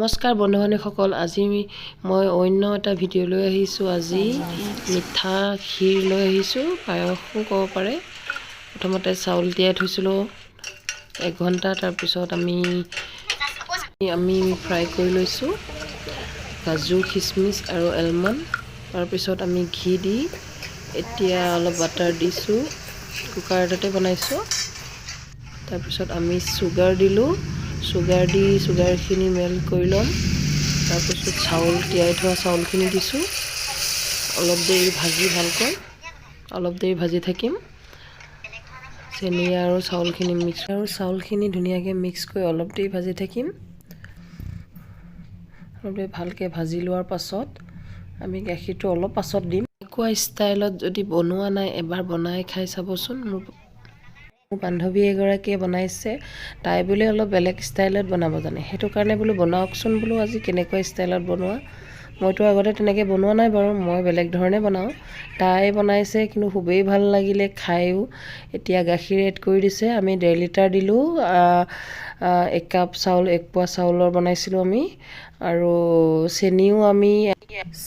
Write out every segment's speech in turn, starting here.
নমস্কাৰ বন্ধু-বান্ধৱীসকল, আজি মই অন্য এটা ভিডিঅ' লৈ আহিছোঁ। আজি মিঠা ক্ষীৰ লৈ আহিছোঁ, পায়সো ক'ব পাৰে। প্ৰথমতে চাউল তিয়াই থৈছিলোঁ 1 ঘণ্টা, তাৰপিছত আমি ফ্ৰাই কৰি লৈছোঁ কাজু, খিচমিচ আৰু এলমণ্ড। তাৰপিছত আমি ঘি দি এতিয়া অলপ বাটাৰ দিছোঁ, কুকাৰ এটাতে বনাইছোঁ। তাৰপিছত আমি চুগাৰ দিলোঁ, চুগাৰখিনি মেল্ট কৰি ল'ম। তাৰপিছত তিয়াই থোৱা চাউলখিনি দিছোঁ, অলপ দেৰি ভাজি থাকিম। চেনি আৰু চাউলখিনি ধুনীয়াকৈ মিক্স কৰি অলপ দেৰি ভাজি থাকিম। অলপ দেৰি ভালকৈ ভাজি লোৱাৰ পাছত আমি গাখীৰটো অলপ পাছত দিম। এনেকুৱা ষ্টাইলত যদি বনোৱা নাই, এবাৰ বনাই খাই চাবচোন। মোৰ বান্ধৱী এগৰাকীয়ে বনাইছে, তাই বোলে অলপ বেলেগ ষ্টাইলত বনাব জানে। সেইটো কাৰণে বোলো বনাওকচোন, বোলো আজি কেনেকুৱা ষ্টাইলত বনোৱা। মইতো আগতে তেনেকৈ বনোৱা নাই বাৰু, মই বেলেগ ধৰণে বনাওঁ। তাই বনাইছে, কিন্তু খুবেই ভাল লাগিলে খায়ো। এতিয়া গাখীৰ এড কৰি দিছে। আমি 1.5 লিটাৰ দিলোঁ। 1 কাপ চাউল, 1 পোৱা চাউলৰ বনাইছিলোঁ আমি। আৰু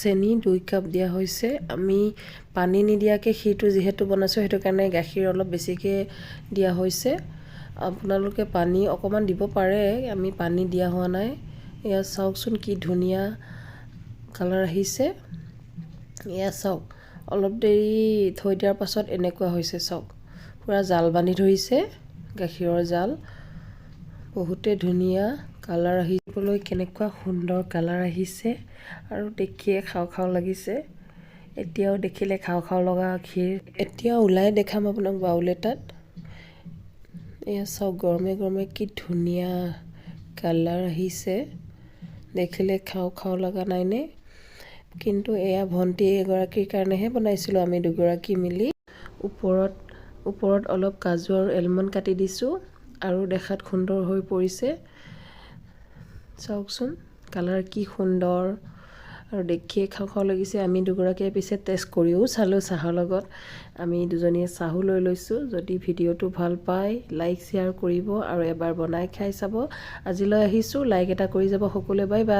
চেনি 2 কাপ দিয়া হৈছে। আমি পানী নিদিয়াকৈ ক্ষীৰটো যিহেতু বনাইছোঁ, সেইটো কাৰণে গাখীৰ অলপ বেছিকৈ দিয়া হৈছে। আপোনালোকে পানী অকণমান দিব পাৰে, আমি পানী দিয়া হোৱা নাই। এয়া চাওকচোন কি ধুনীয়া কালাৰ আহিছে। এয়া চাওক, অলপ দেৰি থৈ দিয়াৰ পাছত এনেকুৱা হৈছে চাওক। পূৰা জাল বান্ধি ধৰিছে, গাখীৰৰ জাল। বহুতে ধুনীয়া কালাৰ আহিবলৈ, কেনেকুৱা সুন্দৰ কালাৰ আহিছে আৰু দেখিয়ে খাওঁ খাওঁ লাগিছে। এতিয়াও দেখিলে খাওঁ খাওঁ লগা ক্ষীৰ। এতিয়া ওলাই দেখাম আপোনাক বাউল এটাত। এয়া চাওক, গৰমে গৰমে কি ধুনীয়া কালাৰ আহিছে, দেখিলে খাওঁ খাওঁ লগা নাইনে? কিন্তু এয়া ভণ্টি এগৰাকীৰ কাৰণেহে বনাইছিলোঁ, আমি দুগৰাকী মিলি। ওপৰত অলপ কাজু আৰু এলমণ্ড কাটি দিছোঁ আৰু দেখাত সুন্দৰ হৈ পৰিছে। চাওকচোন কালাৰ কি সুন্দৰ আৰু দেখিয়ে খাওঁ খাওঁ লাগিছে। আমি দুগৰাকীয়ে পিছে টেষ্ট কৰিও চালোঁ চাহৰ লগত। আমি দুজনীয়ে চাহো লৈ লৈছোঁ। যদি ভিডিঅ'টো ভাল পায়, লাইক শ্বেয়াৰ কৰিব আৰু এবাৰ বনাই খাই চাব। আজিলৈ আহিছোঁ, লাইক এটা কৰি যাব সকলোৱে। Bye bye.